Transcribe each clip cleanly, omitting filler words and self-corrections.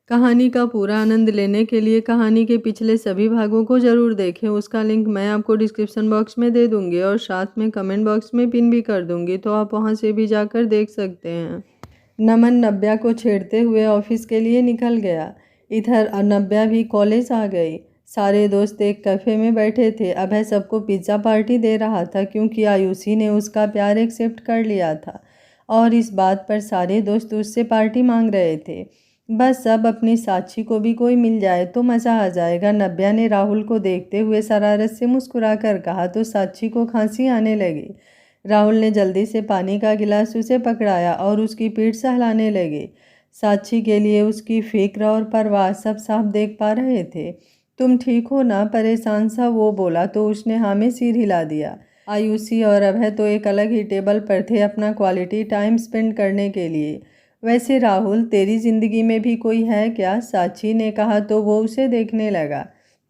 कहानी का पूरा आनंद लेने के लिए कहानी के पिछले सभी भागों को ज़रूर देखें। उसका लिंक मैं आपको डिस्क्रिप्शन बॉक्स में दे दूँगी और साथ में कमेंट बॉक्स में पिन भी कर दूँगी, तो आप वहाँ से भी जाकर देख सकते हैं। नमन नव्या को छेड़ते हुए ऑफिस के लिए निकल गया। इधर नव्या भी कॉलेज आ गई। सारे दोस्त एक कैफ़े में बैठे थे। अभय सबको पिज़्ज़ा पार्टी दे रहा था क्योंकि आयुषी ने उसका प्यार एक्सेप्ट कर लिया था और इस बात पर सारे दोस्त उससे पार्टी मांग रहे थे। बस अब अपनी साक्षी को भी कोई मिल जाए तो मज़ा आ जाएगा। नव्या ने राहुल को देखते हुए शरारत से मुस्कुराकर कहा तो साक्षी को खांसी आने लगी। राहुल ने जल्दी से पानी का गिलास उसे पकड़ाया और उसकी पीठ सहलाने लगे। साक्षी के लिए उसकी फिक्र और परवाह सब साफ देख पा रहे थे। तुम ठीक हो ना? परेशान सा वो बोला तो उसने हाँ में सिर हिला दिया। आयुषी और अभय तो एक अलग ही टेबल पर थे अपना क्वालिटी टाइम स्पेंड करने के लिए। वैसे राहुल, तेरी जिंदगी में भी कोई है क्या? साक्षी ने कहा तो वो उसे देखने लगा।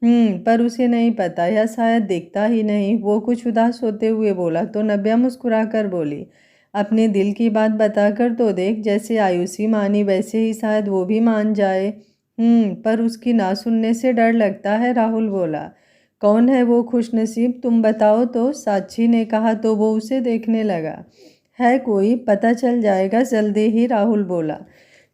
पर उसे नहीं पता या शायद दिखता ही नहीं। वो कुछ उदास होते हुए बोला तो नव्या मुस्कुराकर बोली, अपने दिल की बात बताकर तो देख। जैसे आयुषी मानी वैसे ही शायद वो भी मान जाए। पर उसकी ना सुनने से डर लगता है, राहुल बोला। कौन है वो खुशनसीब, तुम बताओ तो? साक्षी ने कहा तो वो उसे देखने लगा। है कोई, पता चल जाएगा जल्दी ही, राहुल बोला।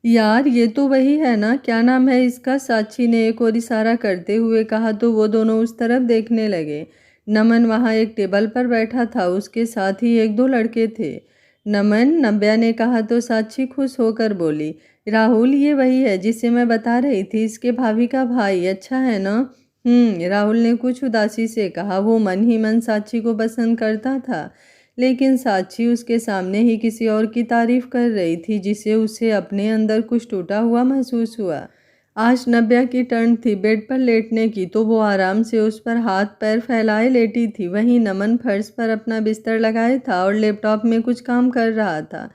यार ये तो वही है ना, क्या नाम है इसका? साक्षी ने एक और इशारा करते हुए कहा तो वो दोनों उस तरफ देखने लगे। नमन वहाँ एक टेबल पर बैठा था, उसके साथ ही एक दो लड़के थे। नमन, नव्या ने कहा तो साक्षी खुश होकर बोली, राहुल ये वही है जिसे मैं बता रही थी, इसके भाभी का भाई। अच्छा है ना? राहुल ने कुछ उदासी से कहा। वो मन ही मन साक्षी को पसंद करता था, लेकिन साक्षी उसके सामने ही किसी और की तारीफ कर रही थी जिसे उसे अपने अंदर कुछ टूटा हुआ महसूस हुआ। आज नव्या की टर्न थी बेड पर लेटने की, तो वो आराम से उस पर हाथ पैर फैलाए लेटी थी। वहीं नमन फर्श पर अपना बिस्तर लगाए था और लैपटॉप में कुछ काम कर रहा था।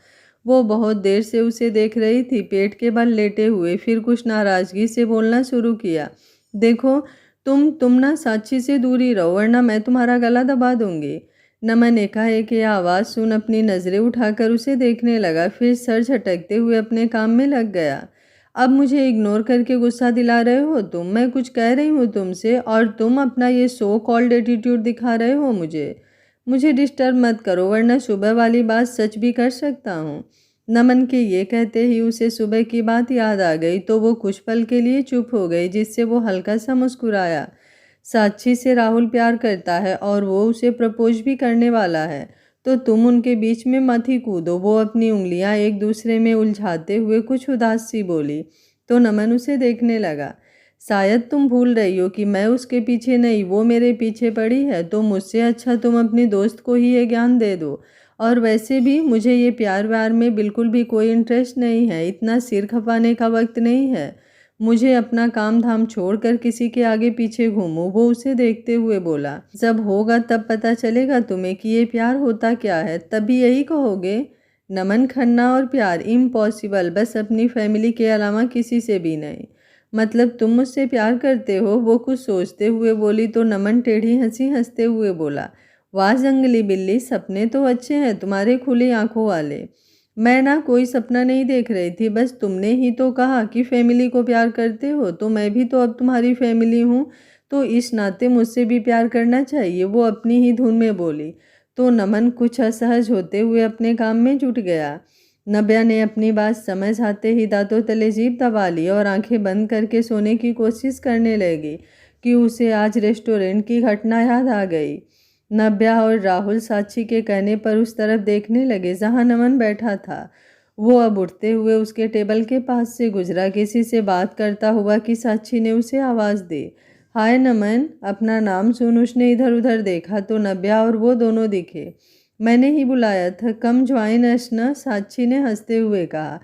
वो बहुत देर से उसे देख रही थी पेट के बल लेटे हुए, फिर कुछ नाराजगी से बोलना शुरू किया। देखो, तुम ना साक्षी से दूरी रहो वरना मैं तुम्हारा गला दबा दूंगी। नमन एकाएक यह आवाज़ सुन अपनी नज़रें उठाकर उसे देखने लगा, फिर सर झटकते हुए अपने काम में लग गया। अब मुझे इग्नोर करके गुस्सा दिला रहे हो तुम? मैं कुछ कह रही हूँ तुमसे और तुम अपना ये सो कॉल्ड एटीट्यूड दिखा रहे हो मुझे डिस्टर्ब मत करो वरना सुबह वाली बात सच भी कर सकता हूँ। नमन के ये कहते ही उसे सुबह की बात याद आ गई, तो वो कुछ पल के लिए चुप हो गई, जिससे वो हल्का सा मुस्कुराया। साक्षी से राहुल प्यार करता है और वो उसे प्रपोज भी करने वाला है, तो तुम उनके बीच में मत ही कूदो। वो अपनी उंगलियां एक दूसरे में उलझाते हुए कुछ उदास सी बोली, तो नमन उसे देखने लगा। शायद तुम भूल रही हो कि मैं उसके पीछे नहीं, वो मेरे पीछे पड़ी है, तो मुझसे अच्छा तुम अपनी दोस्त को ही ये ज्ञान दे दो। और वैसे भी मुझे ये प्यार व्यार में बिल्कुल भी कोई इंटरेस्ट नहीं है, इतना सिर खपाने का वक्त नहीं है। मुझे अपना काम धाम छोड़कर किसी के आगे पीछे घूमो, वो उसे देखते हुए बोला। जब होगा तब पता चलेगा तुम्हें कि ये प्यार होता क्या है, तभी यही कहोगे। नमन, खन्ना और प्यार इम्पॉसिबल, बस अपनी फैमिली के अलावा किसी से भी नहीं। मतलब तुम मुझसे प्यार करते हो? वो कुछ सोचते हुए बोली, तो नमन टेढ़ी हंसी हंसते हुए बोला, वाह जंगली बिल्ली, सपने तो अच्छे हैं तुम्हारे खुली आंखों वाले। मैं ना कोई सपना नहीं देख रही थी, बस तुमने ही तो कहा कि फैमिली को प्यार करते हो, तो मैं भी तो अब तुम्हारी फैमिली हूँ, तो इस नाते मुझसे भी प्यार करना चाहिए, वो अपनी ही धुन में बोली। तो नमन कुछ असहज होते हुए अपने काम में जुट गया। नव्या ने अपनी बात समझ आते ही दांतों तले जीभ दबा ली और आंखें बंद करके सोने की कोशिश करने लगी कि उसे आज रेस्टोरेंट की घटना याद आ गई। नव्या और राहुल साक्षी के कहने पर उस तरफ देखने लगे जहां नमन बैठा था। वो अब उठते हुए उसके टेबल के पास से गुजरा, किसी से बात करता हुआ कि साक्षी ने उसे आवाज़ दी। हाय नमन, अपना नाम सुन उसने इधर उधर देखा तो नव्या और वो दोनों दिखे। मैंने ही बुलाया था, कम ज्वाइन अस ना, साक्षी ने हंसते हुए कहा।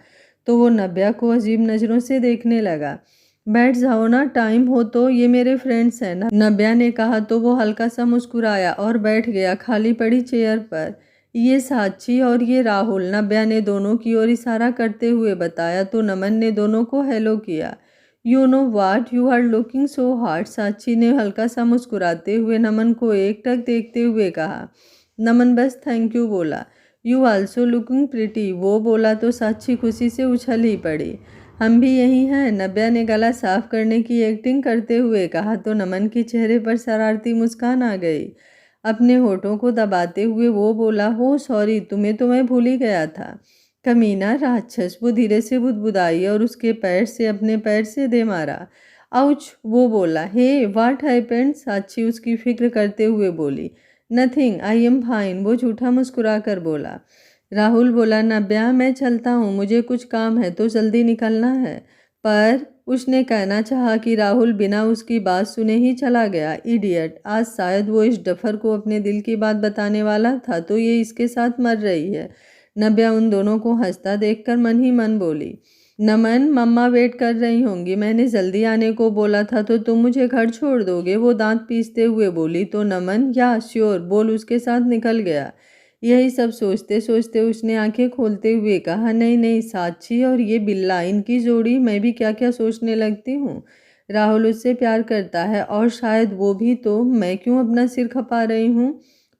तो वो नव्या को अजीब नज़रों से देखने लगा। बैठ जाओ ना, टाइम हो तो, ये मेरे फ्रेंड्स हैं ना, नव्या ने कहा तो वो हल्का सा मुस्कुराया और बैठ गया खाली पड़ी चेयर पर। ये साक्षी और ये राहुल, नव्या ने दोनों की ओर इशारा करते हुए बताया, तो नमन ने दोनों को हेलो किया। You know what, you are looking so hard, Sakshi ने हल्का सा मुस्कुराते हुए नमन को एकटक देखते हुए कहा। नमन बस थैंक यू बोला। यू आल्सो लुकिंग प्रिटी, वो बोला तो साक्षी खुशी से उछल ही पड़ी। हम भी यही हैं, नव्या ने गला साफ करने की एक्टिंग करते हुए कहा तो नमन के चेहरे पर शरारती मुस्कान आ गई। अपने होठों को दबाते हुए वो बोला, हो सॉरी, तुम्हें तो मैं भूल ही गया था। कमीना राक्षस, वो धीरे से बुदबुदाई और उसके पैर से अपने पैर से दे मारा। आउच, वो बोला। हे व्हाट हैपेंड, साक्षी उसकी फिक्र करते हुए बोली। नथिंग, आई एम फाइन, वो झूठा मुस्कुरा कर बोला। राहुल बोला, नव्या मैं चलता हूँ, मुझे कुछ काम है तो जल्दी निकलना है। पर उसने कहना चाहा कि राहुल बिना उसकी बात सुने ही चला गया। इडियट, आज शायद वो इस डफर को अपने दिल की बात बताने वाला था तो ये इसके साथ मर रही है। नव्या उन दोनों को हंसता देखकर मन ही मन बोली, नमन मम्मा वेट कर रही होंगी, मैंने जल्दी आने को बोला था तो तुम मुझे घर छोड़ दोगे, वो दांत पीसते हुए बोली। तो नमन या श्योर बोल उसके साथ निकल गया। यही सब सोचते सोचते उसने आंखें खोलते हुए कहा, नहीं नहीं साक्षी और ये बिल्ला, इनकी जोड़ी, मैं भी क्या क्या सोचने लगती हूँ। राहुल उससे प्यार करता है और शायद वो भी, तो मैं क्यों अपना सिर खपा रही हूँ।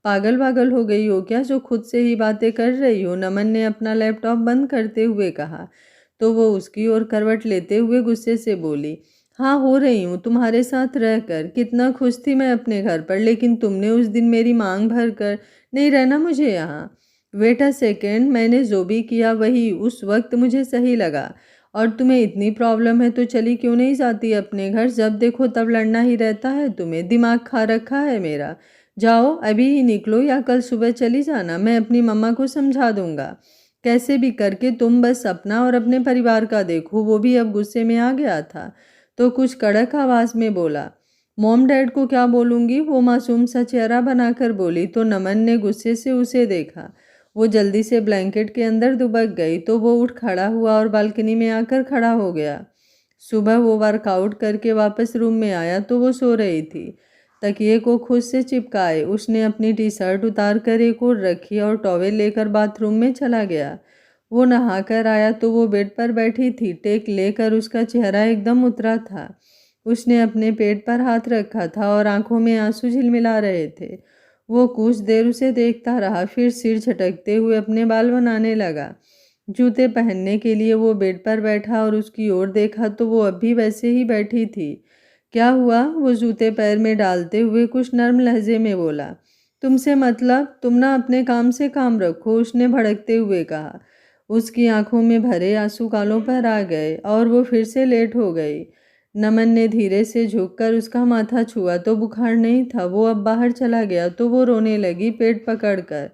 पागल पागल हो गई हो क्या जो खुद से ही बातें कर रही हो, नमन ने अपना लैपटॉप बंद करते हुए कहा। तो वो उसकी ओर करवट लेते हुए गुस्से से बोली, हाँ हो रही हूँ, तुम्हारे साथ रहकर कितना खुश थी मैं अपने घर पर, लेकिन तुमने उस दिन मेरी मांग भर कर नहीं रहना मुझे यहाँ। वेट अ सेकेंड, मैंने जो भी किया वही उस वक्त मुझे सही लगा। और तुम्हें इतनी प्रॉब्लम है तो चली क्यों नहीं जाती अपने घर, जब देखो तब लड़ना ही रहता है तुम्हें, दिमाग खा रखा है मेरा। जाओ अभी ही निकलो या कल सुबह चली जाना, मैं अपनी मम्मा को समझा दूंगा। कैसे भी करके तुम बस अपना और अपने परिवार का देखो। वो भी अब गुस्से में आ गया था तो कुछ कड़क आवाज़ में बोला। मॉम डैड को क्या बोलूँगी, वो मासूम सा चेहरा बनाकर बोली। तो नमन ने गुस्से से उसे देखा। वो जल्दी से ब्लैंकेट के अंदर दुबक गई तो वो उठ खड़ा हुआ और बालकनी में आकर खड़ा हो गया। सुबह वो वर्कआउट करके वापस रूम में आया तो वो सो रही थी। तकिए को खुद से चिपकाए उसने अपनी टी शर्ट उतार कर एक ओर रखी और टॉवेल लेकर बाथरूम में चला गया। वो नहा कर आया तो वो बेड पर बैठी थी, टेक लेकर उसका चेहरा एकदम उतरा था। उसने अपने पेट पर हाथ रखा था और आंखों में आंसू झिलमिला रहे थे। वो कुछ देर उसे देखता रहा, फिर सिर झटकते हुए अपने बाल बनाने लगा। जूते पहनने के लिए वो बेड पर बैठा और उसकी ओर देखा तो वो अब भी वैसे ही बैठी थी। क्या हुआ, वो जूते पैर में डालते हुए कुछ नर्म लहजे में बोला। तुमसे मतलब, तुम ना अपने काम से काम रखो, उसने भड़कते हुए कहा। उसकी आंखों में भरे आंसू गालों पर आ गए और वो फिर से लेट हो गई। नमन ने धीरे से झुककर उसका माथा छुआ तो बुखार नहीं था, वो अब बाहर चला गया तो वो रोने लगी पेट पकड़कर।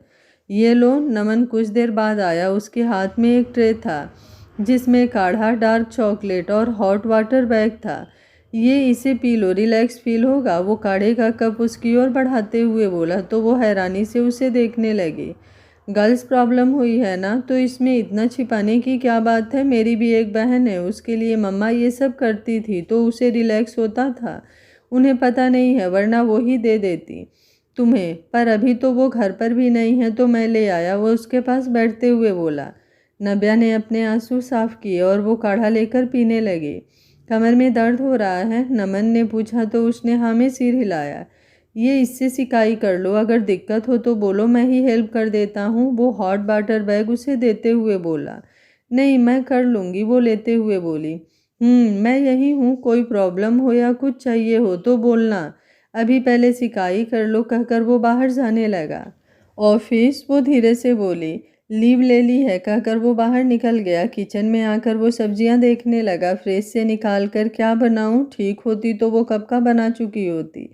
ये लो, नमन कुछ देर बाद आया, उसके हाथ में एक ट्रे था जिसमें काढ़ा, डार्क चॉकलेट और हॉट वाटर बैग था। ये इसे पी लो, रिलैक्स फील होगा, वो काढ़े का कप उसकी ओर बढ़ाते हुए बोला। तो वो हैरानी से उसे देखने लगी। गर्ल्स प्रॉब्लम हुई है ना, तो इसमें इतना छिपाने की क्या बात है, मेरी भी एक बहन है, उसके लिए मम्मा ये सब करती थी तो उसे रिलैक्स होता था। उन्हें पता नहीं है वरना वो ही दे देती तुम्हें, पर अभी तो वो घर पर भी नहीं है तो मैं ले आया, वो उसके पास बैठते हुए बोला। नव्या ने अपने आंसू साफ किए और वो काढ़ा लेकर पीने लगी। कमर में दर्द हो रहा है, नमन ने पूछा तो उसने हाँ में सिर हिलाया। ये इससे सिकाई कर लो, अगर दिक्कत हो तो बोलो, मैं ही हेल्प कर देता हूँ, वो हॉट वाटर बैग उसे देते हुए बोला। नहीं मैं कर लूँगी, वो लेते हुए बोली। मैं यही हूँ, कोई प्रॉब्लम हो या कुछ चाहिए हो तो बोलना, अभी पहले सिकाई कर लो, कहकर वो बाहर जाने लगा। ऑफिस, वो धीरे से बोली। लीव ले ली है, कहकर वो बाहर निकल गया। किचन में आकर वो सब्जियां देखने लगा, फ्रिज से निकाल कर क्या बनाऊं, ठीक होती तो वो कब का बना चुकी होती।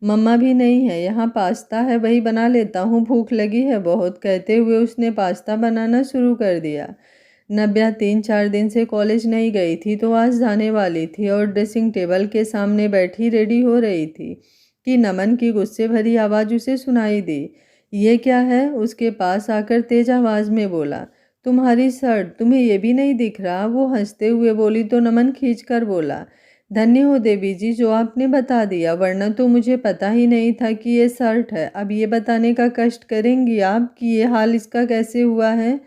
मम्मा भी नहीं है, यहाँ पास्ता है वही बना लेता हूँ, भूख लगी है बहुत, कहते हुए उसने पास्ता बनाना शुरू कर दिया। नव्या 3-4 दिन से कॉलेज नहीं गई थी तो आज जाने वाली थी और ड्रेसिंग टेबल के सामने बैठी रेडी हो रही थी कि नमन की गुस्से भरी आवाज़ उसे सुनाई दी। ये क्या है, उसके पास आकर तेज आवाज़ में बोला। तुम्हारी शर्ट, तुम्हें ये भी नहीं दिख रहा, वो हंसते हुए बोली। तो नमन खींच कर बोला, धन्य हो देवी जी जो आपने बता दिया, वरना तो मुझे पता ही नहीं था कि ये शर्ट है। अब ये बताने का कष्ट करेंगी आप कि ये हाल इसका कैसे हुआ है।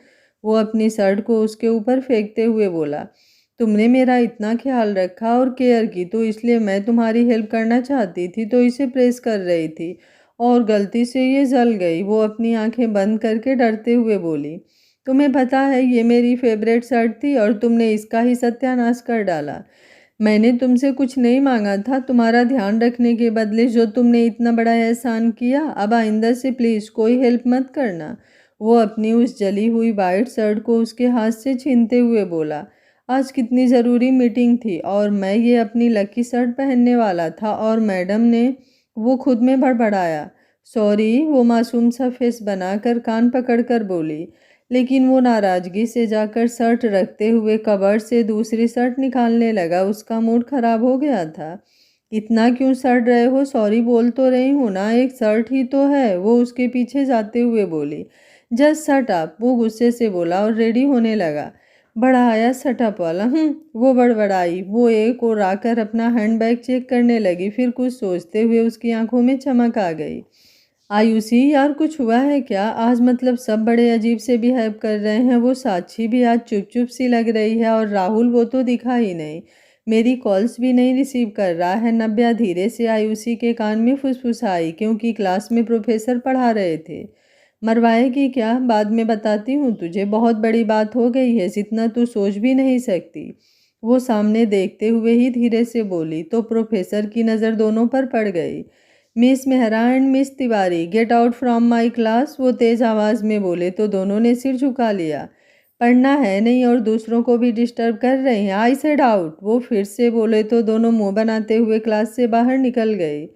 वो अपनी शर्ट को उसके ऊपर फेंकते हुए बोला। तुमने मेरा इतना ख्याल रखा और केयर की तो इसलिए मैं तुम्हारी हेल्प करना चाहती थी तो इसे प्रेस कर रही थी और गलती से ये जल गई। वो अपनी आंखें बंद करके डरते हुए बोली। तुम्हें पता है ये मेरी फेवरेट शर्ट थी और तुमने इसका ही सत्यानाश कर डाला। मैंने तुमसे कुछ नहीं मांगा था तुम्हारा ध्यान रखने के बदले, जो तुमने इतना बड़ा एहसान किया। अब आइंदा से प्लीज़ कोई हेल्प मत करना। वो अपनी उस जली हुई वाइट शर्ट को उसके हाथ से छीनते हुए बोला। आज कितनी ज़रूरी मीटिंग थी और मैं ये अपनी लकी शर्ट पहनने वाला था और मैडम ने। वो खुद में बड़बड़ाया। सॉरी, वो मासूम सा फेस बनाकर कान पकड़कर बोली। लेकिन वो नाराज़गी से जाकर शर्ट रखते हुए कबर्ड से दूसरी शर्ट निकालने लगा। उसका मूड खराब हो गया था। इतना क्यों सड़ रहे हो? सॉरी बोल तो रही हूँ ना, एक शर्ट ही तो है, वो उसके पीछे जाते हुए बोली। जस्ट शट अप, वो गुस्से से बोला और रेडी होने लगा। बड़ा आया शट अप वाला। वो बड़बड़ाई। वो एक और आकर अपना हैंडबैग चेक करने लगी, फिर कुछ सोचते हुए उसकी आंखों में चमक आ गई। आयुषी, यार कुछ हुआ है क्या? आज मतलब सब बड़े अजीब से बिहेव कर रहे हैं। वो साक्षी भी आज चुप चुप सी लग रही है और राहुल वो तो दिखा ही नहीं, मेरी कॉल्स भी नहीं रिसीव कर रहा है। नव्या धीरे से आयुषी के कान में फुसफुसाई, क्योंकि क्लास में प्रोफेसर पढ़ा रहे थे। मरवाएगी क्या? बाद में बताती हूँ तुझे, बहुत बड़ी बात हो गई है जितना तू सोच भी नहीं सकती। वो सामने देखते हुए ही धीरे से बोली तो प्रोफेसर की नज़र दोनों पर पड़ गई। Miss Mehra and miss Tiwari, get out from my class, वो तेज़ आवाज़ में बोले तो दोनों ने सिर झुका लिया। पढ़ना है नहीं और दूसरों को भी डिस्टर्ब कर रहे हैं। आई सेड आउट, वो फिर से बोले तो दोनों मुंह बनाते हुए क्लास से बाहर निकल गए।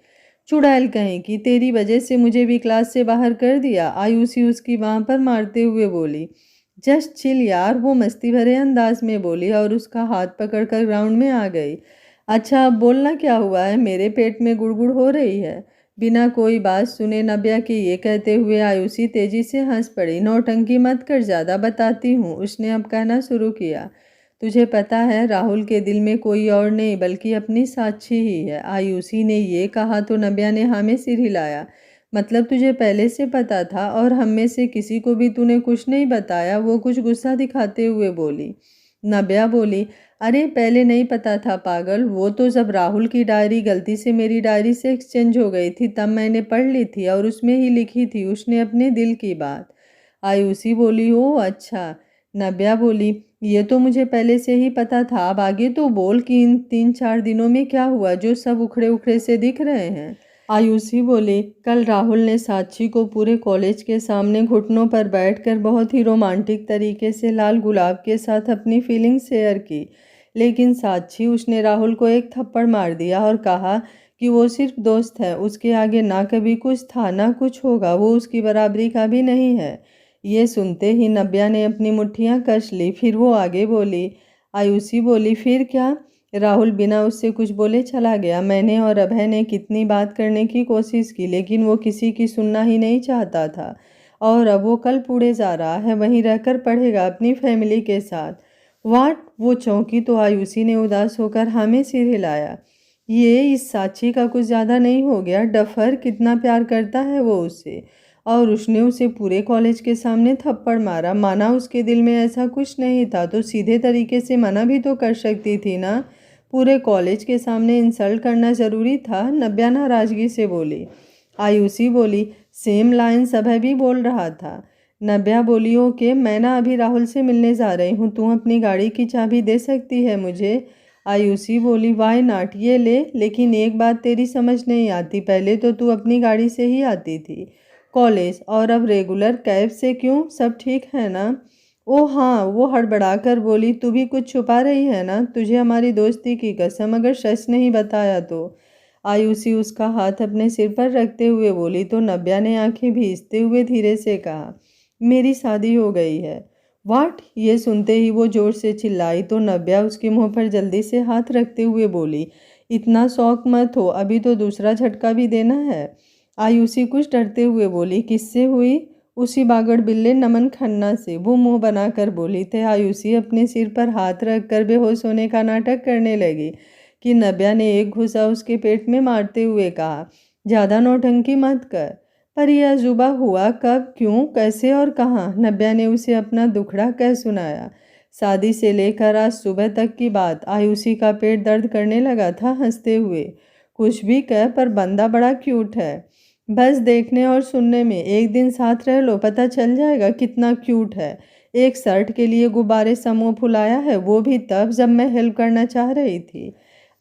चुड़ैल कहीं की, तेरी वजह से मुझे भी क्लास से बाहर कर दिया, आयुषी उसकी बांह पर मारते हुए बोली। जस्ट चिल यार, वो मस्ती भरे अंदाज में बोली और उसका हाथ पकड़कर ग्राउंड में आ गई। अच्छा अब बोलना क्या हुआ है? मेरे पेट में गुड़गुड़ हो रही है। बिना कोई बात सुने नव्या के ये कहते हुए आयुषी तेजी से हंस पड़ी। नौटंकी मत कर, ज़्यादा बताती हूँ, उसने अब कहना शुरू किया। तुझे पता है राहुल के दिल में कोई और नहीं बल्कि अपनी साक्षी ही है। आयुषी ने ये कहा तो नव्या ने हाँ में सिर हिलाया। मतलब तुझे पहले से पता था और हम में से किसी को भी तूने कुछ नहीं बताया? वो कुछ गुस्सा दिखाते हुए बोली। नव्या बोली, अरे पहले नहीं पता था पागल, वो तो जब राहुल की डायरी गलती से मेरी डायरी से एक्सचेंज हो गई थी तब मैंने पढ़ ली थी और उसमें ही लिखी थी उसने अपने दिल की बात। आयुषी बोली, ओ अच्छा। नव्या बोली, ये तो मुझे पहले से ही पता था, अब आगे तो बोल कि इन 3-4 दिनों में क्या हुआ जो सब उखड़े उखड़े से दिख रहे हैं। आयुषी बोली, कल राहुल ने साक्षी को पूरे कॉलेज के सामने घुटनों पर बैठकर बहुत ही रोमांटिक तरीके से लाल गुलाब के साथ अपनी फीलिंग्स शेयर की। लेकिन साक्षी, उसने राहुल को एक थप्पड़ मार दिया और कहा कि वो सिर्फ दोस्त है, उसके आगे ना कभी कुछ था ना कुछ होगा, वो उसकी बराबरी का भी नहीं है। ये सुनते ही नव्या ने अपनी मुट्ठियां कस ली। फिर वो आगे बोली। आयुषी बोली, फिर क्या? राहुल बिना उससे कुछ बोले चला गया। मैंने और अभय ने कितनी बात करने की कोशिश की लेकिन वो किसी की सुनना ही नहीं चाहता था। और अब वो कल पुणे जा रहा है, वहीं रहकर पढ़ेगा अपनी फैमिली के साथ। वाट? वो चौंकी तो आयुषी ने उदास होकर हाँ में सिर हिलाया। ये इस साक्षी का कुछ ज़्यादा नहीं हो गया? डफर, कितना प्यार करता है वो उससे और उसने उसे पूरे कॉलेज के सामने थप्पड़ मारा। माना उसके दिल में ऐसा कुछ नहीं था तो सीधे तरीके से मना भी तो कर सकती थी ना। पूरे कॉलेज के सामने इंसल्ट करना ज़रूरी था? नव्या नाराज़गी से बोली। आयुषी बोली, सेम लाइन अभय भी बोल रहा था। नव्या बोली, ओके, मैं ना अभी राहुल से मिलने जा रही हूँ, तू अपनी गाड़ी की चाबी दे सकती है मुझे? आयुषी बोली, वाई नॉट, ये ले। लेकिन एक बात तेरी समझ नहीं आती, पहले तो तू अपनी गाड़ी से ही आती थी कॉलेज और अब रेगुलर कैब से क्यों? सब ठीक है ना? ओ हाँ, वो हड़बड़ाकर बोली, तू भी कुछ छुपा रही है ना? तुझे हमारी दोस्ती की कसम, अगर सच नहीं बताया तो। आयुषी उसका हाथ अपने सिर पर रखते हुए बोली तो नव्या ने आंखें भींचते हुए धीरे से कहा, मेरी शादी हो गई है। वाट? ये सुनते ही वो जोर से चिल्लाई तो नव्या उसके मुंह पर जल्दी से हाथ रखते हुए बोली, इतना शौक मत हो, अभी तो दूसरा झटका भी देना है। आयुषी कुछ डरते हुए बोली, किससे हुई? उसी बागड़ बिल्ले नमन खन्ना से, वो मुंह बनाकर बोली थे। आयुषी अपने सिर पर हाथ रखकर बेहोश होने का नाटक करने लगी कि नव्या ने एक घुसा उसके पेट में मारते हुए कहा, ज़्यादा नौटंकी मत कर। पर यह अजूबा हुआ कब, क्यों, कैसे और कहाँ? नव्या ने उसे अपना दुखड़ा कह सुनाया। शादी से लेकर आज सुबह तक की बात। आयुषी का पेट दर्द करने लगा था हंसते हुए। कुछ भी कह, पर बंदा बड़ा क्यूट है। बस देखने और सुनने में, एक दिन साथ रह लो, पता चल जाएगा कितना क्यूट है। एक शर्ट के लिए गुब्बारे समूह फुलाया है, वो भी तब जब मैं हेल्प करना चाह रही थी।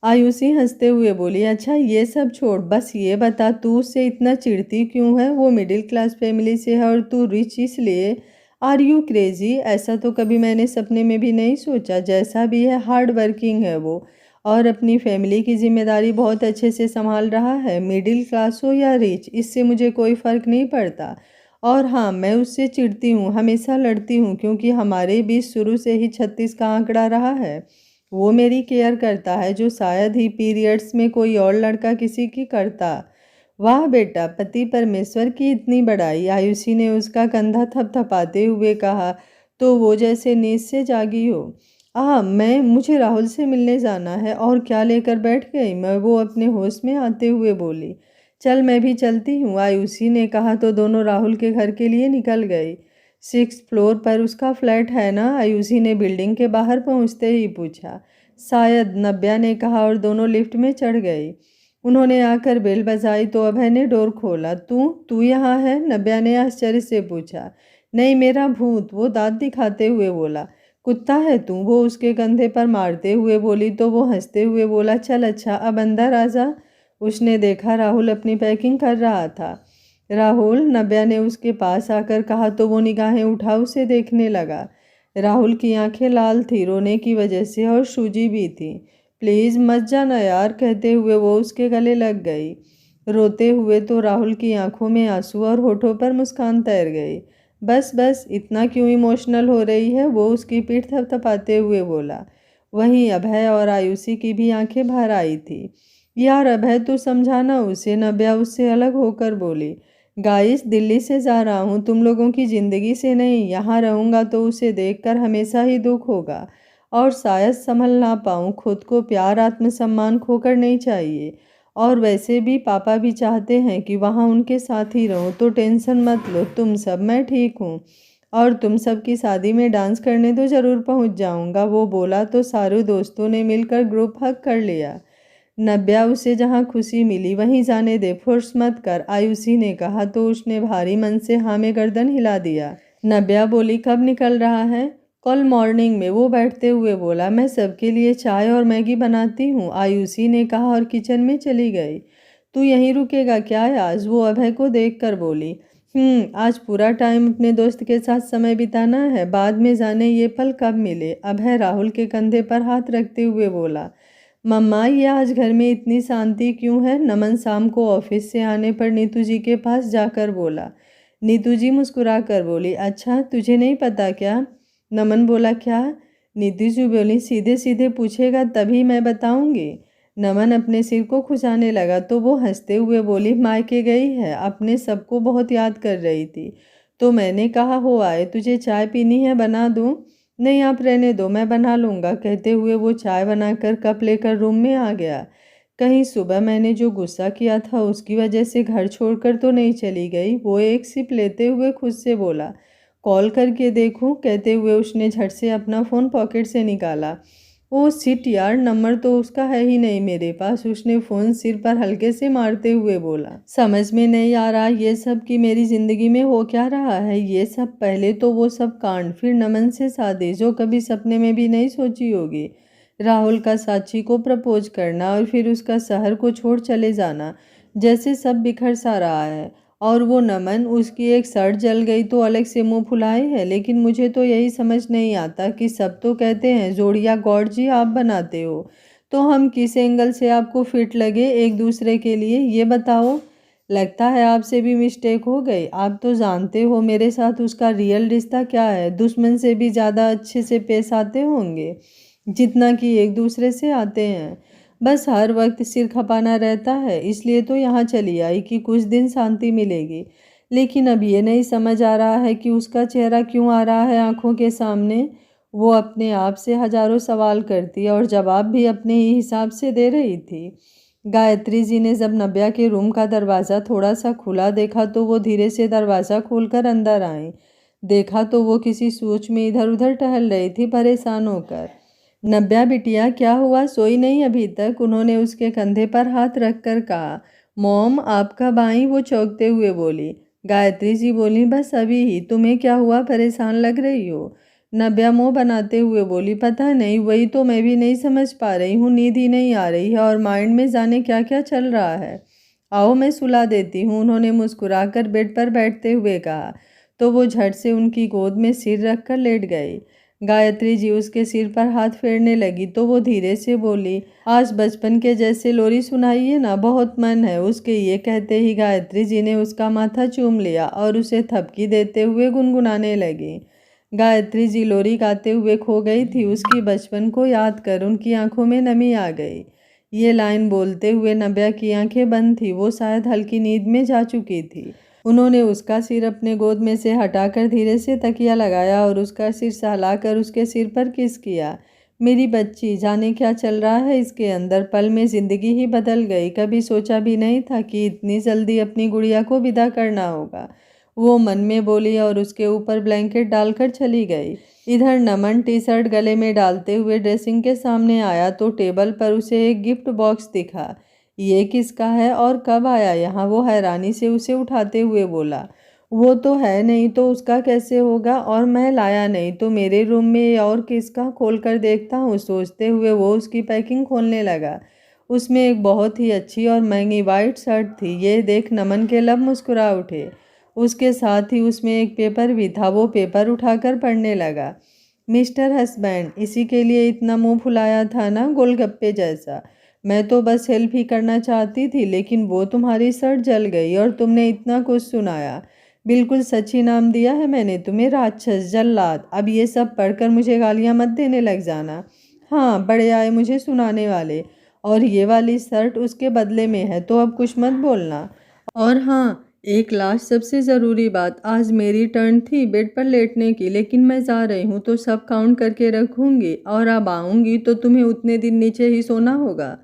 आयुषी हंसते हुए बोली, अच्छा ये सब छोड़, बस ये बता तू उससे इतना चिढ़ती क्यों है? वो मिडिल क्लास फैमिली से है और तू रिच इसलिए। Are you crazy? ऐसा तो कभी मैंने सपने में भी नहीं सोचा। जैसा भी है हार्ड वर्किंग है वो, और अपनी फैमिली की जिम्मेदारी बहुत अच्छे से संभाल रहा है। मिडिल क्लास हो या रिच, इससे मुझे कोई फ़र्क नहीं पड़ता। और हाँ, मैं उससे चिढ़ती हूँ, हमेशा लड़ती हूँ, क्योंकि हमारे बीच शुरू से ही 36 का आंकड़ा रहा है। वो मेरी केयर करता है जो शायद ही पीरियड्स में कोई और लड़का किसी की करता। वाह बेटा, पति परमेश्वर की इतनी बड़ाई। आयुषी ने उसका कंधा थपथपाते हुए कहा तो वो जैसे नींद से जागी हो। मुझे राहुल से मिलने जाना है। और क्या लेकर बैठ गई? वो अपने होश में आते हुए बोली। चल मैं भी चलती हूँ, आयुषी ने कहा तो दोनों राहुल के घर के लिए निकल गई। 6th फ्लोर पर उसका फ्लैट है ना? आयुषी ने बिल्डिंग के बाहर पहुँचते ही पूछा। शायद, नव्या ने कहा और दोनों लिफ्ट में चढ़ गई। उन्होंने आकर बेल बजाई तो अभय ने डोर खोला। तू तू यहाँ है? नव्या ने आश्चर्य से पूछा। नहीं, मेरा भूत, वो दांत दिखाते हुए बोला। कुत्ता है तू? वो उसके कंधे पर मारते हुए बोली तो वो हंसते हुए बोला, चल अच्छा अब अंदर आ जा। उसने देखा राहुल अपनी पैकिंग कर रहा था। राहुल, नव्या ने उसके पास आकर कहा तो वो निगाहें उठा उसे देखने लगा। राहुल की आंखें लाल थी, रोने की वजह से, और सूजी भी थी। प्लीज़ मत जाना यार, कहते हुए वो उसके गले लग गई। रोते हुए तो राहुल की आंखों में आंसू और होठों पर मुस्कान तैर गई। बस बस, इतना क्यों इमोशनल हो रही है? वो उसकी पीठ थपथपाते हुए बोला। वहीं अभय और आयुषी की भी आंखें भर आई थी। यार अभय, तू समझाना उसे, नव्या उससे अलग होकर बोली। गाइस, दिल्ली से जा रहा हूँ, तुम लोगों की ज़िंदगी से नहीं। यहाँ रहूँगा तो उसे देखकर हमेशा ही दुख होगा और शायद संभल ना पाऊँ। खुद को प्यार, आत्मसम्मान खोकर नहीं चाहिए। और वैसे भी पापा भी चाहते हैं कि वहाँ उनके साथ ही रहूँ, तो टेंशन मत लो तुम सब, मैं ठीक हूँ। और तुम सब की शादी में डांस करने तो ज़रूर पहुँच जाऊँगा। वो बोला तो सारे दोस्तों ने मिलकर ग्रुप हग कर लिया। नव्या, उसे जहाँ खुशी मिली वहीं जाने दे, फोर्स मत कर, आयुषी ने कहा तो उसने भारी मन से हाँ में गर्दन हिला दिया। नव्या बोली, कब निकल रहा है? कल मॉर्निंग में, वो बैठते हुए बोला। मैं सबके लिए चाय और मैगी बनाती हूँ, आयुषी ने कहा और किचन में चली गई। तू यहीं रुकेगा क्या आज? वो अभय को देखकर बोली। आज पूरा टाइम अपने दोस्त के साथ समय बिताना है, बाद में जाने ये पल कब मिले। अभय राहुल के कंधे पर हाथ रखते हुए बोला। मम्मा, ये आज घर में इतनी शांति क्यों है? नमन शाम को ऑफिस से आने पर नीतू जी के पास जाकर बोला। नीतू जी मुस्कुरा कर बोली, अच्छा तुझे नहीं पता क्या? नमन बोला, क्या? नीतू जी बोली, सीधे सीधे पूछेगा तभी मैं बताऊंगी। नमन अपने सिर को खुजाने लगा तो वो हंसते हुए बोली, मायके गई है, अपने सबको बहुत याद कर रही थी, तो मैंने कहा हो आए। तुझे चाय पीनी है, बना दूं? नहीं, आप रहने दो, मैं बना लूँगा, कहते हुए वो चाय बनाकर कप लेकर रूम में आ गया। कहीं सुबह मैंने जो गुस्सा किया था उसकी वजह से घर छोड़कर तो नहीं चली गई? वो एक सिप लेते हुए खुद से बोला। कॉल करके देखूं? कहते हुए उसने झट से अपना फ़ोन पॉकेट से निकाला। ओ शिट यार, नंबर तो उसका है ही नहीं मेरे पास। उसने फ़ोन सिर पर हल्के से मारते हुए बोला। समझ में नहीं आ रहा ये सब कि मेरी ज़िंदगी में हो क्या रहा है। ये सब, पहले तो वो सब कांड, फिर नमन से शादी जो कभी सपने में भी नहीं सोची होगी, राहुल का साक्षी को प्रपोज करना, और फिर उसका शहर को छोड़ चले जाना। जैसे सब बिखर सा रहा है। और वो नमन, उसकी एक शर्ट जल गई तो अलग से मुंह फुलाए है। लेकिन मुझे तो यही समझ नहीं आता कि सब तो कहते हैं जोड़िया गॉड जी आप बनाते हो, तो हम किस एंगल से आपको फिट लगे एक दूसरे के लिए, ये बताओ। लगता है आपसे भी मिस्टेक हो गई। आप तो जानते हो मेरे साथ उसका रियल रिश्ता क्या है। दुश्मन से भी ज़्यादा अच्छे से पेश आते होंगे जितना कि एक दूसरे से आते हैं। बस हर वक्त सिर खपाना रहता है, इसलिए तो यहाँ चली आई कि कुछ दिन शांति मिलेगी। लेकिन अब ये नहीं समझ आ रहा है कि उसका चेहरा क्यों आ रहा है आंखों के सामने। वो अपने आप से हजारों सवाल करती और जवाब भी अपने ही हिसाब से दे रही थी। गायत्री जी ने जब नव्या के रूम का दरवाज़ा थोड़ा सा खुला देखा तो वो धीरे से दरवाज़ा खोलकर अंदर आई। देखा तो वो किसी सोच में इधर उधर टहल रही थी, परेशान होकर। नव्या बिटिया, क्या हुआ, सोई नहीं अभी तक? उन्होंने उसके कंधे पर हाथ रखकर कहा। मॉम, आप कब आई? वो चौंकते हुए बोली। गायत्री जी बोली, बस अभी ही। तुम्हें क्या हुआ, परेशान लग रही हो? नव्या मुंह बनाते हुए बोली, पता नहीं, वही तो मैं भी नहीं समझ पा रही हूँ, नींद ही नहीं आ रही है और माइंड में जाने क्या क्या चल रहा है। आओ मैं सुला देती हूँ, उन्होंने मुस्कुराकर बेड पर बैठते हुए कहा। तो वो झट से उनकी गोद में सिर रखकर लेट गई। गायत्री जी उसके सिर पर हाथ फेरने लगी तो वो धीरे से बोली, आज बचपन के जैसे लोरी सुनाइए ना, बहुत मन है। उसके ये कहते ही गायत्री जी ने उसका माथा चूम लिया और उसे थपकी देते हुए गुनगुनाने लगी। गायत्री जी लोरी गाते हुए खो गई थी। उसकी बचपन को याद कर उनकी आंखों में नमी आ गई। ये लाइन बोलते हुए नव्या की आंखें बंद थी, वो शायद हल्की नींद में जा चुकी थी। उन्होंने उसका सिर अपने गोद में से हटाकर धीरे से तकिया लगाया और उसका सिर सहलाकर उसके सिर पर किस किया। मेरी बच्ची, जाने क्या चल रहा है इसके अंदर, पल में जिंदगी ही बदल गई। कभी सोचा भी नहीं था कि इतनी जल्दी अपनी गुड़िया को विदा करना होगा, वो मन में बोली और उसके ऊपर ब्लैंकेट डालकर चली गई। इधर नमन टी शर्ट गले में डालते हुए ड्रेसिंग के सामने आया तो टेबल पर उसे एक गिफ्ट बॉक्स दिखा। ये किसका है और कब आया यहाँ, वो हैरानी से उसे उठाते हुए बोला। वो तो है नहीं तो उसका कैसे होगा, और मैं लाया नहीं तो मेरे रूम में और किसका, खोल कर देखता हूँ। सोचते हुए वो उसकी पैकिंग खोलने लगा। उसमें एक बहुत ही अच्छी और महंगी वाइट शर्ट थी। ये देख नमन के लब मुस्कुरा उठे। उसके साथ ही उसमें एक पेपर भी था। वो पेपर उठाकर पढ़ने लगा। मिस्टर हस्बैंड, इसी के लिए इतना मुंह फुलाया था ना, गोलगप्पे जैसा। मैं तो बस हेल्प ही करना चाहती थी, लेकिन वो तुम्हारी शर्ट जल गई और तुमने इतना कुछ सुनाया। बिल्कुल सच ही नाम दिया है मैंने तुम्हें, राक्षस, जल्लाद। अब ये सब पढ़कर मुझे गालियां मत देने लग जाना। हाँ, बड़े आए मुझे सुनाने वाले। और ये वाली शर्ट उसके बदले में है, तो अब कुछ मत बोलना। और हाँ, एक लास्ट सबसे ज़रूरी बात, आज मेरी टर्न थी बेड पर लेटने की, लेकिन मैं जा रही हूँ तो सब काउंट करके रखूँगी, और अब आऊँगी तो तुम्हें उतने दिन नीचे ही सोना होगा।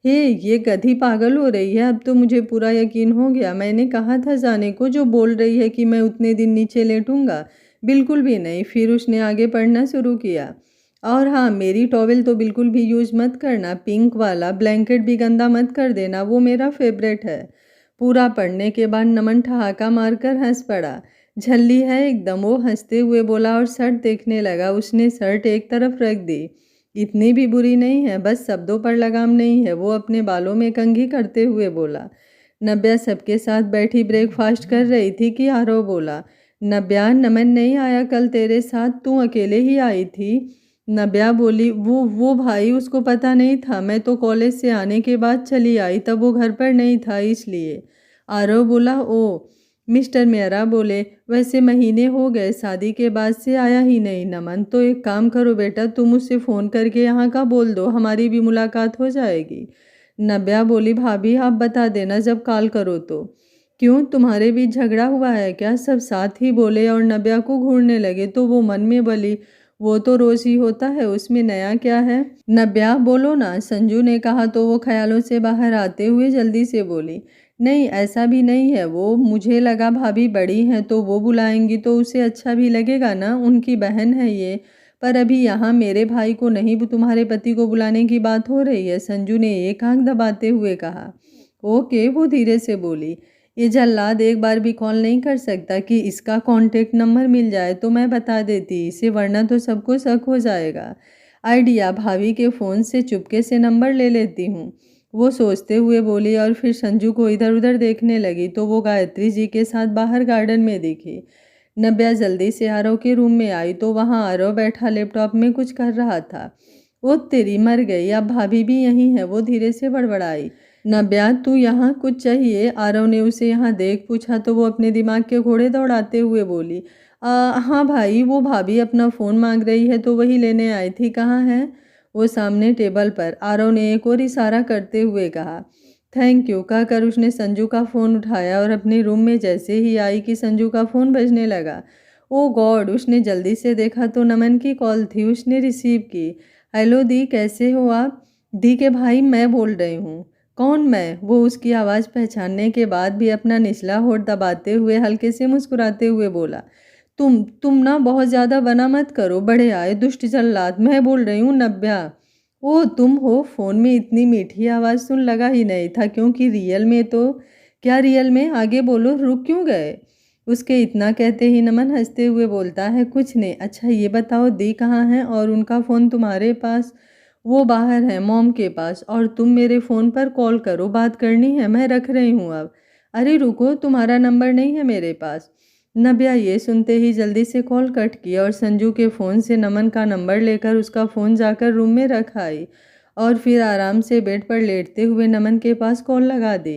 हे, ये गधी पागल हो रही है, अब तो मुझे पूरा यकीन हो गया। मैंने कहा था जाने को, जो बोल रही है कि मैं उतने दिन नीचे लेटूंगा, बिल्कुल भी नहीं। फिर उसने आगे पढ़ना शुरू किया। और हाँ, मेरी टॉवेल तो बिल्कुल भी यूज मत करना, पिंक वाला ब्लैंकेट भी गंदा मत कर देना, वो मेरा फेवरेट है। पूरा पढ़ने के बाद नमन ठहाका मारकर हंस पड़ा। झल्ली है एकदम, वो हंसते हुए बोला और शर्ट देखने लगा। उसने शर्ट एक तरफ रख दी। इतनी भी बुरी नहीं है, बस शब्दों पर लगाम नहीं है, वो अपने बालों में कंघी करते हुए बोला। नव्या सबके साथ बैठी ब्रेकफास्ट कर रही थी कि आरव बोला, नव्या, नमन नहीं आया कल तेरे साथ, तू अकेले ही आई थी। नव्या बोली, वो भाई, उसको पता नहीं था, मैं तो कॉलेज से आने के बाद चली आई, तब वो घर पर नहीं था इसलिए। आरव बोला, ओ। मिस्टर मेहरा बोले, वैसे महीने हो गए, शादी के बाद से आया ही नहीं नमन। तो एक काम करो बेटा, तुम उससे फ़ोन करके यहाँ का बोल दो, हमारी भी मुलाकात हो जाएगी। नव्या बोली, भाभी आप बता देना जब कॉल करो तो। क्यों, तुम्हारे बीच झगड़ा हुआ है क्या, सब साथ ही बोले और नव्या को घूरने लगे। तो वो मन में बोली, वो तो रोज ही होता है, उसमें नया क्या है। नव्या बोलो ना, संजू ने कहा। तो वो ख्यालों से बाहर आते हुए जल्दी से बोली, नहीं ऐसा भी नहीं है, वो मुझे लगा भाभी बड़ी हैं तो वो बुलाएंगी तो उसे अच्छा भी लगेगा ना, उनकी बहन है ये। पर अभी यहाँ मेरे भाई को नहीं, तुम्हारे पति को बुलाने की बात हो रही है, संजू ने एक आंख दबाते हुए कहा। ओके, वो धीरे से बोली। ये जल्लाद एक बार भी कॉल नहीं कर सकता कि इसका कांटेक्ट नंबर मिल जाए तो मैं बता देती इसे, वरना तो सबको शक हो जाएगा। आइडिया, भाभी के फ़ोन से चुपके से नंबर ले लेती हूँ, वो सोचते हुए बोली और फिर संजू को इधर उधर देखने लगी तो वो गायत्री जी के साथ बाहर गार्डन में दिखी। नव्या जल्दी से आरव के रूम में आई तो वहाँ आरव बैठा लैपटॉप में कुछ कर रहा था। वो तेरी मर गई, अब भाभी भी यहीं है, वो धीरे से बड़बड़ाई। नव्या, तू यहाँ कुछ चाहिए, आरव ने उसे यहाँ देख पूछा तो वो अपने दिमाग के घोड़े दौड़ाते हुए बोली, हाँ भाई, वो भाभी अपना फ़ोन मांग रही है तो वही लेने आई थी, कहाँ है वो। सामने टेबल पर, आरव ने एक और इशारा करते हुए कहा। थैंक यू कहकर उसने संजू का फ़ोन उठाया और अपने रूम में जैसे ही आई कि संजू का फ़ोन बजने लगा। ओ गॉड, उसने जल्दी से देखा तो नमन की कॉल थी। उसने रिसीव की। हेलो दी, कैसे हो आप। दी के भाई मैं बोल रही हूँ। कौन मैं, वो उसकी आवाज़ पहचानने के बाद भी अपना निचला होठ दबाते हुए हल्के से मुस्कुराते हुए बोला, तुम ना बहुत ज़्यादा बना मत करो, बड़े आए दुष्ट जल्लाद, मैं बोल रही हूँ नव्या। ओ तुम हो, फ़ोन में इतनी मीठी आवाज़ सुन लगा ही नहीं था, क्योंकि रियल में तो क्या, रियल में, आगे बोलो, रुक क्यों गए। उसके इतना कहते ही नमन हंसते हुए बोलता है, कुछ नहीं। अच्छा ये बताओ दी कहाँ है और उनका फ़ोन तुम्हारे पास? वो बाहर है मॉम के पास, और तुम मेरे फ़ोन पर कॉल करो, बात करनी है, मैं रख रही हूँ अब। अरे रुको, तुम्हारा नंबर नहीं है मेरे पास। नव्या ये सुनते ही जल्दी से कॉल कट किया और संजू के फ़ोन से नमन का नंबर लेकर उसका फ़ोन जाकर रूम में रख आई और फिर आराम से बेड पर लेटते हुए नमन के पास कॉल लगा दी।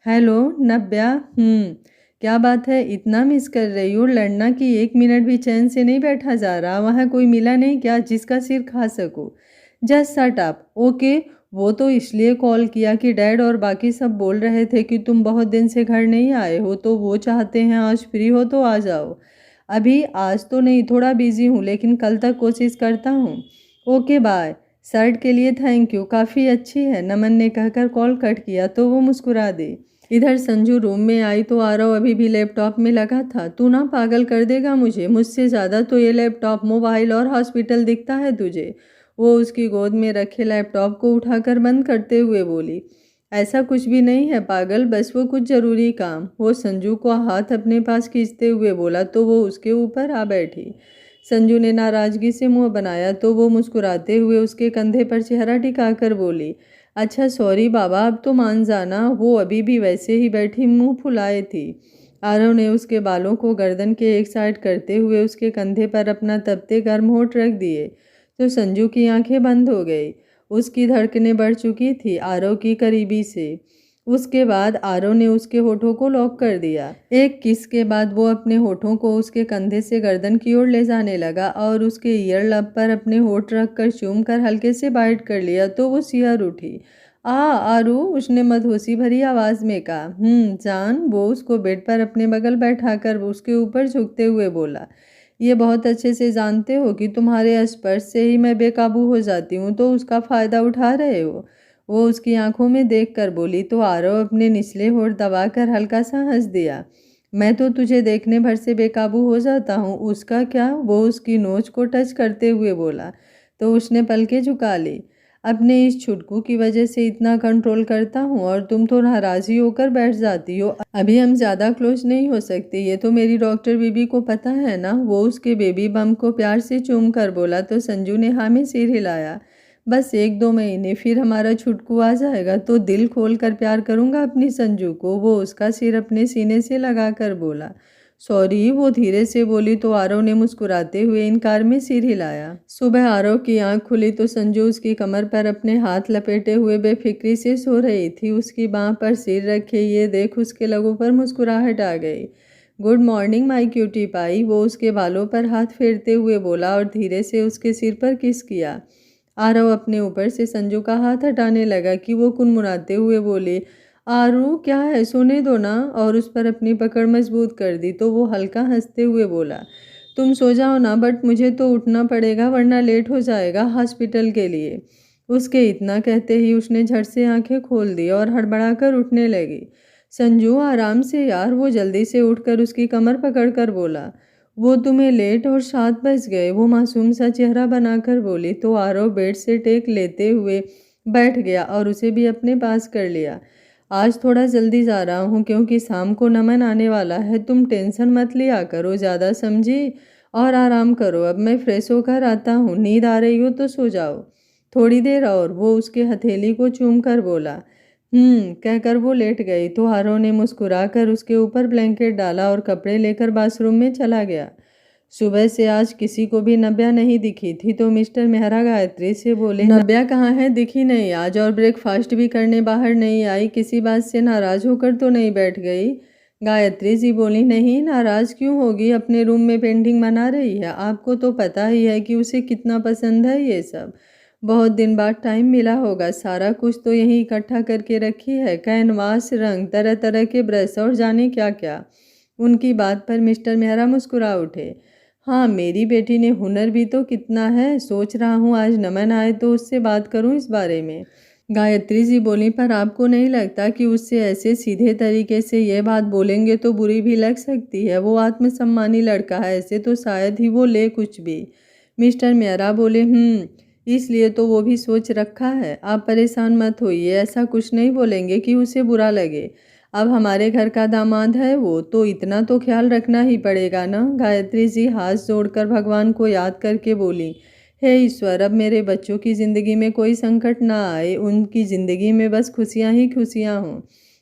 हेलो नव्या। क्या बात है, इतना मिस कर रही हो? लड़ना कि 1 मिनट भी चैन से नहीं बैठा जा रहा? वहाँ कोई मिला नहीं क्या जिसका सिर खा सकूं? Just shut up. ओके। वो तो इसलिए कॉल किया कि डैड और बाकी सब बोल रहे थे कि तुम बहुत दिन से घर नहीं आए हो, तो वो चाहते हैं आज फ्री हो तो आ जाओ। अभी आज तो नहीं, थोड़ा बिजी हूँ, लेकिन कल तक कोशिश करता हूँ। Okay bye. शर्ट के लिए थैंक यू, काफ़ी अच्छी है, नमन ने कहकर कॉल कट किया तो वो मुस्कुरा दी। इधर संजू रूम में आई तो आरव अभी भी लैपटॉप में लगा था। तू ना पागल कर देगा मुझे, मुझसे ज़्यादा तो ये लैपटॉप, मोबाइल और हॉस्पिटल दिखता है तुझे। वो उसकी गोद में रखे लैपटॉप को उठाकर बंद करते हुए बोली, ऐसा कुछ भी नहीं है पागल, बस वो कुछ ज़रूरी काम। वो संजू को हाथ अपने पास खींचते हुए बोला तो वो उसके ऊपर आ बैठी। संजू ने नाराज़गी से मुंह बनाया तो वो मुस्कुराते हुए उसके कंधे पर चेहरा टिकाकर बोली, अच्छा सॉरी बाबा, अब तो मान जाना। वो अभी भी वैसे ही बैठी मुंह फुलाए थी। आरव ने उसके बालों को गर्दन के एक साइड करते हुए उसके कंधे पर अपना तपते गर्म होठ रख दिए तो संजू की आंखें बंद हो गई। उसकी धड़कनें बढ़ चुकी थी आरव की करीबी से। उसके बाद आरव ने उसके होठों को लॉक कर दिया। एक किस के बाद वो अपने होठों को उसके कंधे से गर्दन की ओर ले जाने लगा और उसके ईयर लब पर अपने होठ रखकर चूम कर हल्के से बाइट कर लिया तो वो सिहर उठी। आरू, उसने मधोसी भरी आवाज में कहा। जान। वो उसको बेड पर अपने बगल बैठाकर उसके ऊपर झुकते हुए बोला, ये बहुत अच्छे से जानते हो कि तुम्हारे स्पर्श से ही मैं बेकाबू हो जाती हूँ, तो उसका फ़ायदा उठा रहे हो? वो उसकी आंखों में देखकर बोली तो आरव अपने निचले होठ दबाकर हल्का सा हंस दिया। मैं तो तुझे देखने भर से बेकाबू हो जाता हूँ, उसका क्या? वो उसकी नोच को टच करते हुए बोला तो उसने पलकें झुका ली। अपने इस छुटकू की वजह से इतना कंट्रोल करता हूँ और तुम तो नाराज़ी होकर बैठ जाती हो। अभी हम ज़्यादा क्लोज नहीं हो सकते, ये तो मेरी डॉक्टर बीबी को पता है ना। वो उसके बेबी बम को प्यार से चूम कर बोला तो संजू ने हाँ में सिर हिलाया। बस 1-2 महीने फिर हमारा छुटकू आ जाएगा तो दिल खोल कर प्यार करूँगा अपनी संजू को। वो उसका सिर अपने सीने से लगा कर बोला। सॉरी, वो धीरे से बोली तो आरव ने मुस्कुराते हुए इनकार में सिर हिलाया। सुबह आरव की आंख खुली तो संजू उसकी कमर पर अपने हाथ लपेटे हुए बेफिक्री से सो रही थी। उसकी बांह पर सिर रखे ये देख उसके लबों पर मुस्कुराहट आ गई। Good morning my cutie pie. वो उसके बालों पर हाथ फेरते हुए बोला और धीरे से उसके सिर पर किस किया। आरव अपने ऊपर से संजू का हाथ हटाने लगा कि वो कुनमुनाते हुए बोले, आरू क्या है, सोने दो ना, और उस पर अपनी पकड़ मजबूत कर दी तो वो हल्का हंसते हुए बोला, तुम सो जाओ ना, बट मुझे तो उठना पड़ेगा वरना लेट हो जाएगा हॉस्पिटल के लिए। उसके इतना कहते ही उसने झट से आंखें खोल दी और हड़बड़ाकर उठने लगी। संजू आराम से यार। वो जल्दी से उठकर उसकी कमर पकड़कर बोला, वो तुम्हें लेट और 7 बज गए। वो मासूम सा चेहरा बनाकर बोली तो आरव बेड से टेक लेते हुए बैठ गया और उसे भी अपने पास कर लिया। आज थोड़ा जल्दी जा रहा हूँ क्योंकि शाम को नमन आने वाला है। तुम टेंशन मत लिया करो ज़्यादा, समझी? और आराम करो, अब मैं फ्रेश होकर आता हूँ। नींद आ रही हो तो सो जाओ थोड़ी देर और। वो उसके हथेली को चूम कर बोला। कहकर वो लेट गई तो आरव ने मुस्कुराकर उसके ऊपर ब्लैंकेट डाला और कपड़े लेकर बाथरूम में चला गया। सुबह से आज किसी को भी नव्या नहीं दिखी थी तो मिस्टर मेहरा गायत्री से बोले, नव्या कहाँ है, दिखी नहीं आज, और ब्रेकफास्ट भी करने बाहर नहीं आई, किसी बात से नाराज होकर तो नहीं बैठ गई? गायत्री जी बोली, नहीं नाराज क्यों होगी, अपने रूम में पेंटिंग बना रही है। आपको तो पता ही है कि उसे कितना पसंद है ये सब। बहुत दिन बाद टाइम मिला होगा, सारा कुछ तो यहीं इकट्ठा करके रखी है, कैनवास, रंग, तरह तरह के ब्रश और जाने क्या क्या। उनकी बात पर मिस्टर मेहरा मुस्कुरा उठे। हाँ, मेरी बेटी ने हुनर भी तो कितना है। सोच रहा हूँ आज नमन आए तो उससे बात करूँ इस बारे में। गायत्री जी बोली, पर आपको नहीं लगता कि उससे ऐसे सीधे तरीके से यह बात बोलेंगे तो बुरी भी लग सकती है? वो आत्मसम्मानी लड़का है, ऐसे तो शायद ही वो ले कुछ भी। मिस्टर मेहरा बोले, इसलिए तो वो भी सोच रखा है। आप परेशान मत होइए, ऐसा कुछ नहीं बोलेंगे कि उसे बुरा लगे। अब हमारे घर का दामाद है वो, तो इतना तो ख्याल रखना ही पड़ेगा ना। गायत्री जी हाथ जोड़कर भगवान को याद करके बोली, हे ईश्वर, अब मेरे बच्चों की ज़िंदगी में कोई संकट ना आए, उनकी ज़िंदगी में बस खुशियाँ ही खुशियाँ हों।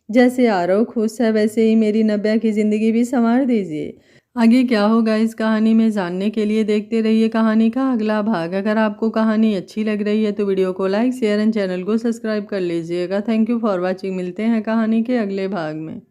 जैसे आरव खुश है वैसे ही मेरी नव्या की ज़िंदगी भी संवार दीजिए। आगे क्या होगा इस कहानी में जानने के लिए देखते रहिए कहानी का अगला भाग। अगर आपको कहानी अच्छी लग रही है तो वीडियो को लाइक शेयर एंड चैनल को सब्सक्राइब कर लीजिएगा। Thank you for watching. मिलते हैं कहानी के अगले भाग में।